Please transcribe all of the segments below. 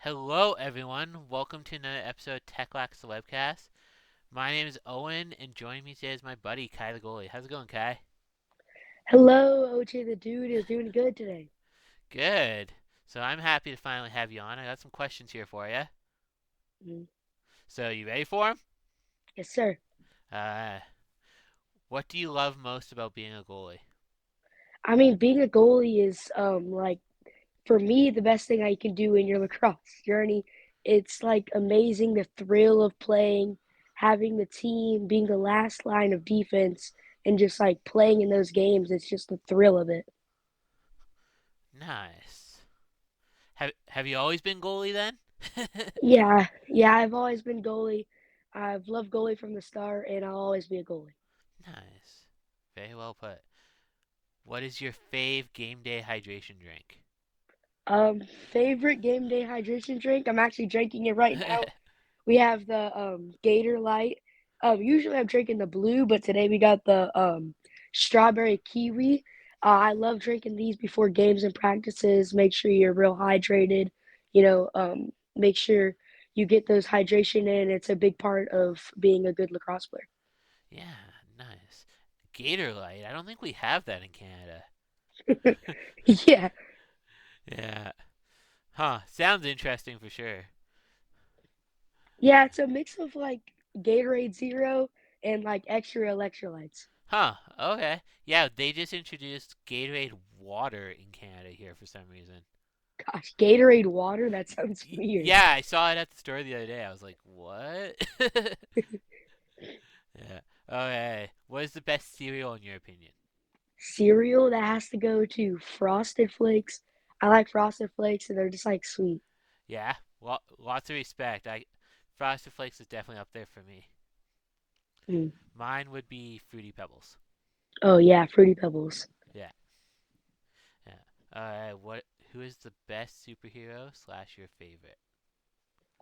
Hello, everyone. Welcome to another episode of Tech-Lax the webcast. My name is Owen, and joining me today is my buddy Kai the goalie. How's it going, Kai? Hello, OJ the dude is doing good today. Good. So I'm happy to finally have you on. I got some questions here for you. Mm, So you ready for them? yes, sir. Uh, what do you love most about being a goalie? I mean, being a goalie is like for me the best thing I can do in your lacrosse journey. It's like amazing the thrill of playing, having the team, being the last line of defense, and just like playing in those games. It's just the thrill of it. Nice. Have you always been goalie then? Yeah, I've always been goalie. I've loved goalie from the start, and I'll always be a goalie. Nice. Very well put. What is your fave game day hydration drink? Um, Favorite game day hydration drink? I'm actually drinking it right now. We have the Gator Light. Usually I'm drinking the blue, but today we got the strawberry kiwi. I love drinking these before games and practices. Make sure you're real hydrated. Make sure you get those hydration in. It's a big part of being a good lacrosse Yeah, nice. Gator Light. I don't think we have that in Canada. player. Yeah, Yeah. Huh. Sounds interesting for sure. yeah. It's a mix of like Gatorade Zero and like extra electrolytes. Huh. Okay. Yeah, they just introduced Gatorade water in Canada here for some reason. Gosh, Gatorade water. That sounds weird. Yeah, I saw it at the store the other day. I was like, what? Yeah. Okay. What is the best cereal in your opinion? Cereal that has to go to Frosted Flakes. I like Frosted Flakes, and they're just like sweet. Yeah. Lots of respect. Frosted Flakes is definitely up there for me. Mm. Mine would be Fruity Pebbles. Oh yeah, Fruity Pebbles. Yeah. Yeah. What? Who is the best superhero slash your favorite?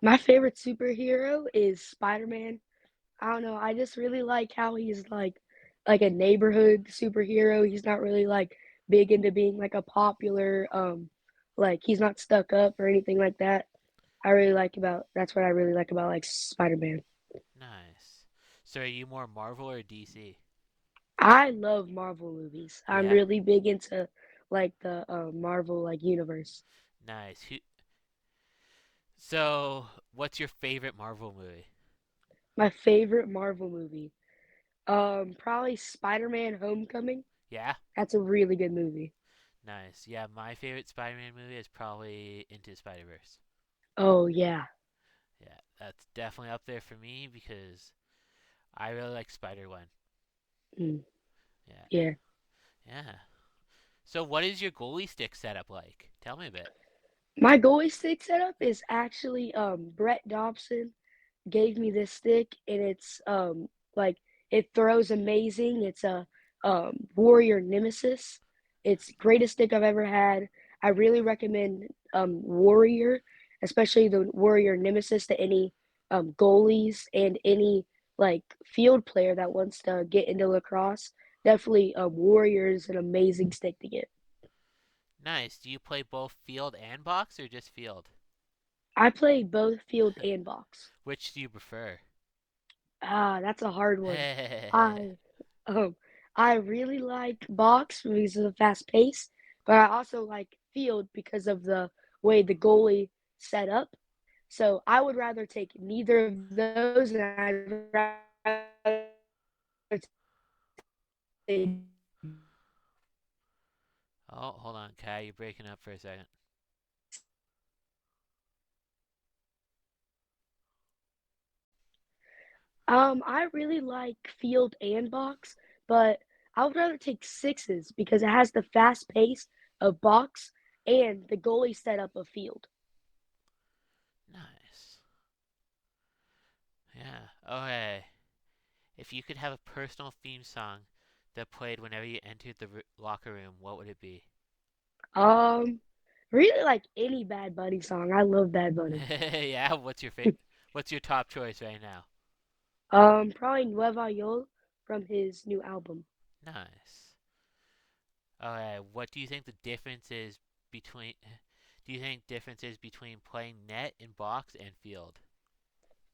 My favorite superhero is Spider-Man. I don't know. I just really like how he's like a neighborhood superhero. He's not really like big into being like a popular like he's not stuck up or anything like that. That's what I really like about like Spider-Man. Nice. So are you more Marvel or DC? I love Marvel movies. I'm Yeah. really big into like the Marvel like universe. Nice. So, what's your favorite Marvel movie? My favorite Marvel movie. Probably Spider-Man Homecoming. Yeah. That's a really good movie. Nice. Yeah, my favorite Spider-Man movie is probably Into Spider-Verse. Oh yeah. Yeah, that's definitely up there for me because I really like Spider-Gwen. Mm, Yeah. yeah. Yeah. So, what is your goalie stick setup like? Tell me a bit. My goalie stick setup is actually Brett Dobson gave me this stick and it's like it throws amazing. It's a Warrior Nemesis. It's greatest stick I've ever had. I really recommend Warrior, especially the Warrior Nemesis to any goalies and any like field player that wants to get into lacrosse. Definitely Warrior is an amazing stick to get. Nice. Do you play both field and box or just field? I play both field and box. Which do you prefer? That's a hard one. I um I really like box because of the fast pace, but I also like field because of the way the goalie set up. So I would rather take neither of those, and I'd rather take. Oh, hold on, Kai. You're breaking up for a second. I really like field and box, but I would rather take sixes because it has the fast pace of box and the goalie setup of field. Nice. Yeah. Okay. If you could have a personal theme song that played whenever you entered the locker room, what would it be? Um, Really like any Bad Bunny song. I love Bad Bunny. Yeah. What's your top choice right now? Probably Nueva York from his new album. Nice. Okay. What do you think the difference is between? do you think differences between playing net in box and field?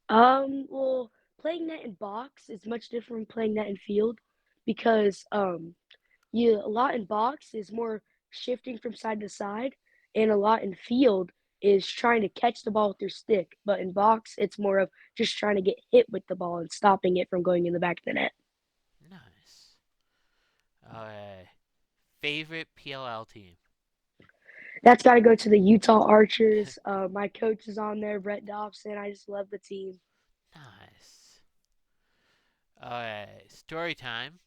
Well, playing net in box is much different from playing net in field because you a lot in box is more shifting from side to side, and a lot in field is trying to catch the ball with your stick. But in box, it's more of just trying to get hit with the ball and stopping it from going in the back of the net. Nice. Okay. Favorite PLL team? That's got to go to the Utah Archers. My coach is on there, Brett Dobson. I just love the team. Nice. Okay. Story time.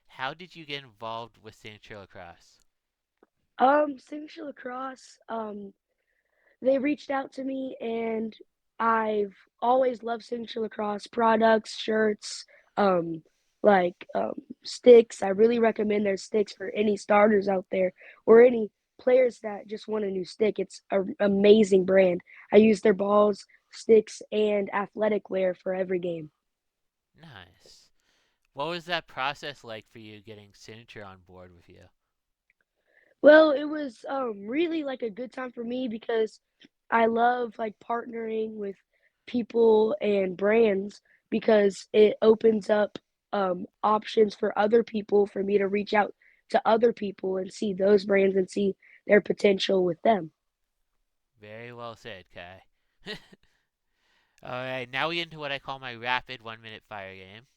How did you get involved with Signature Lacrosse? Signature Lacrosse. They reached out to me, and I've always loved Signature Lacrosse products, shirts, um, sticks. I really recommend their sticks for any starters out there or any players that just want a new stick. It's an amazing brand. I use their balls, sticks, and athletic wear for every game. Nice. What was that process like for you getting Signature on board with you? Well, it was really like a good time for me because I love like partnering with people and brands because it opens up options for other people for me to reach out to other people and see those brands and see their potential with them. Very well said, Kai. Alright, now we get into what I call my rapid 1 minute fire game,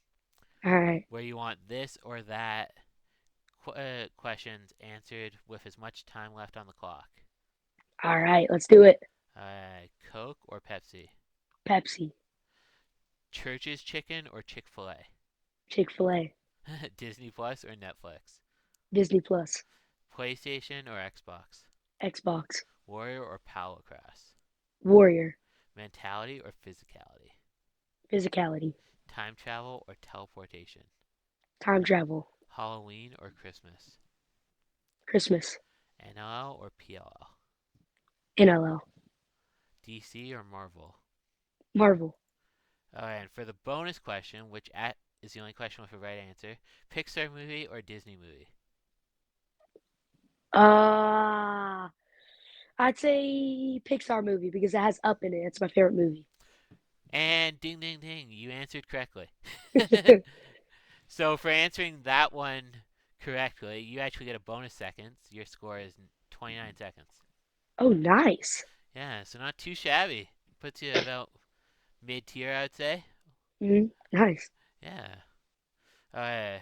All right. where you want this or that questions answered with as much time left on the clock. All right, let's do it. Coke or Pepsi? Pepsi, Church's Chicken or Chick-fil-A? Chick-fil-A, Disney Plus or Netflix? Disney Plus, PlayStation or Xbox? Xbox, Warrior or Palacross? Warrior, Mentality or physicality? physicality, Time travel or teleportation? time travel, Halloween or Christmas? Christmas, NLL or PLL? NLL, DC or Marvel? Marvel. Alright, and for the bonus question, is the only question with a right answer, Pixar movie or Disney movie? Uh, I'd say Pixar movie because it has Up in it. It's my favorite movie. And ding ding ding, you answered correctly. So for answering that one correctly, you actually get a bonus seconds. Your score is 29 seconds. Oh, nice. Yeah, so not too shabby. Puts you about mid tier, I would say. Nice. Yeah. Uh,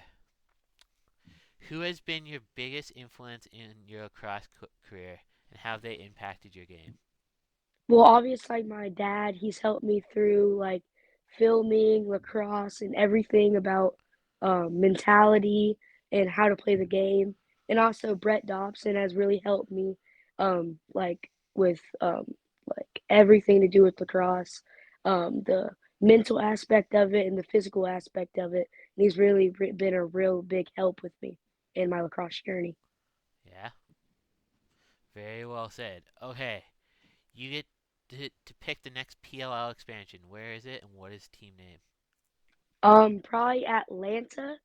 who has been your biggest influence in your lacrosse career, and how have they impacted your game? Well, obviously, my dad, he's helped me through like filming, lacrosse, and everything about mentality and how to play the game. And also, Brett Dobson has really helped me with like everything to do with lacrosse, the mental aspect of it and the physical aspect of it. And he's really been a real big help with me in my lacrosse journey. Yeah, very well said. Okay, you get to pick the next PLL expansion. Where is it, and what is team name? Probably Atlanta,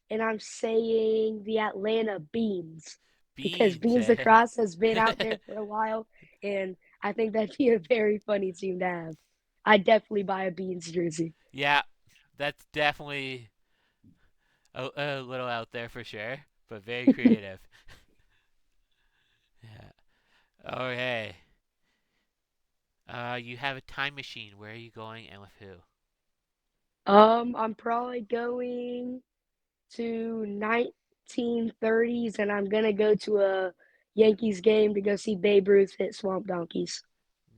and I'm saying the Atlanta Beans because Beans. Beans Lacrosse has been out there for a while, and I think that'd be a very funny team to have. I'd definitely buy a Beans jersey. Yeah, that's definitely a little out there for sure, but very creative. Yeah. Okay. You have a time machine. Where are you going and with who? I'm probably going to 1930s, and I'm gonna go to a Yankees game to go see Babe Ruth hit Swamp Donkeys.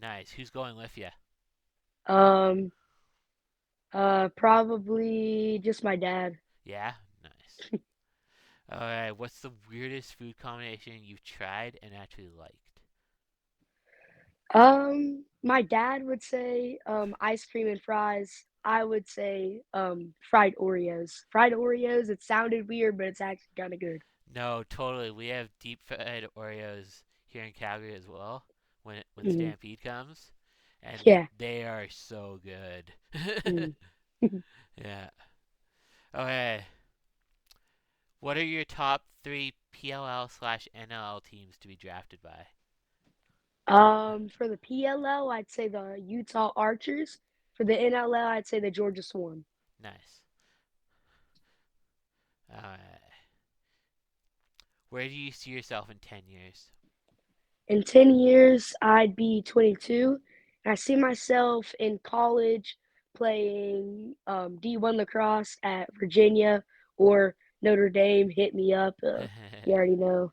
Nice. Who's going with you? Um, Probably just my dad. Yeah. Nice. All right. What's the weirdest food combination you've tried and actually liked? My dad would say ice cream and fries. I would say fried Oreos. Fried Oreos, it sounded weird, but it's actually kind of good. No, totally. We have deep fried Oreos here in Calgary as well. When Hmm. Stampede comes, and Yeah. they are so good. Mm. Yeah. Okay. What are your top three PLL/NLL teams to be drafted by? For the PLL, I'd say the Utah Archers. For the NLL, I'd say the Georgia Swarm. Nice. Alright. Where do you see yourself in 10 years? In 10 years, I'd be 22. And I see myself in college playing D1 lacrosse at Virginia or Notre Dame. Hit me up. You already know.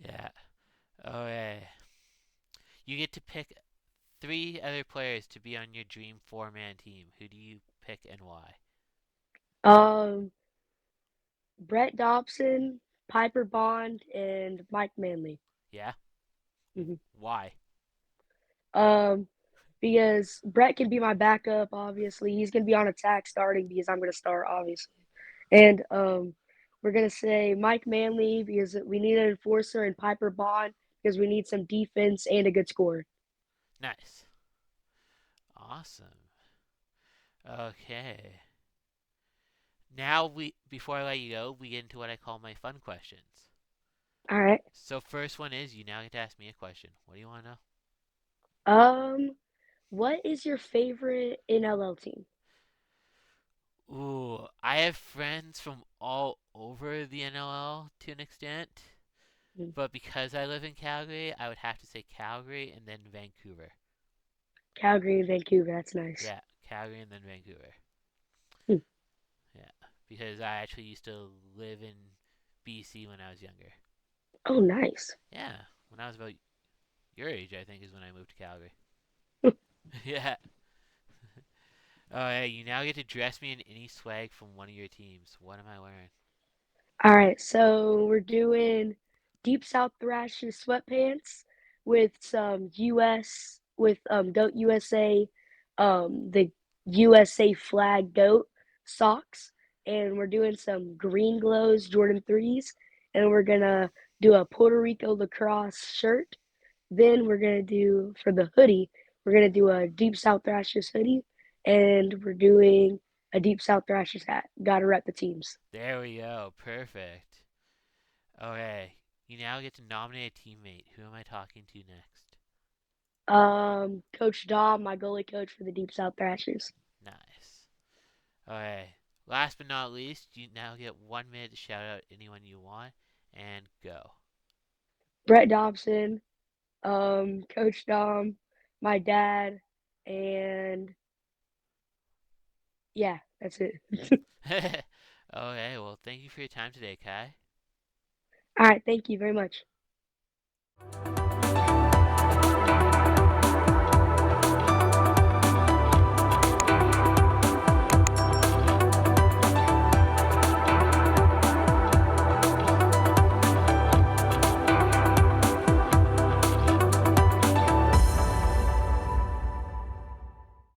Yeah. Okay. You get to pick three other players to be on your dream four-man team. Who do you pick and why? Um, Brett Dobson, Piper Bond, and Mike Manley. Yeah? Mhm. Why? Um, because Brett can be my backup. Obviously, he's gonna be on attack starting because I'm gonna start obviously, and we're gonna say Mike Manley because we need an enforcer and Piper Bond because we need some defense and a good score. Nice. Awesome. Okay. Now before I let you go, we get into what I call my fun questions. All right. So first one is you now get to ask me a question. What do you want to know? Um, what is your favorite NLL team? Ooh, I have friends from all over the NLL to an extent, Hmm. but because I live in Calgary, I would have to say Calgary and then Vancouver. Calgary and Vancouver. That's nice. Yeah, Calgary and then Vancouver. Hmm. Yeah, because I actually used to live in BC when I was younger. Oh, nice. Yeah, when I was about your age, I think is when I moved to Calgary. Yeah. Oh, hey, you now get to dress me in any swag from one of your teams. What am I wearing? All right, so we're doing Deep South Thrasher sweatpants with some US with Goat USA, the USA flag goat socks, and we're doing some green glows Jordan 3s, and we're gonna do a Puerto Rico lacrosse shirt. Then we're gonna do for the hoodie, we're gonna do a Deep South Thrashers hoodie, and we're doing a Deep South Thrashers hat. Gotta rep the teams. There we go. Perfect. Okay, you now get to nominate a teammate. Who am I talking to next? Coach Dom, my goalie coach for the Deep South Thrashers. Nice. Okay, last but not least, you now get 1 minute to shout out anyone you want and go. Brett Dobson, Coach Dom, my dad, and yeah, that's it. Okay, well, thank you for your time today, Kai. All right, thank you very much.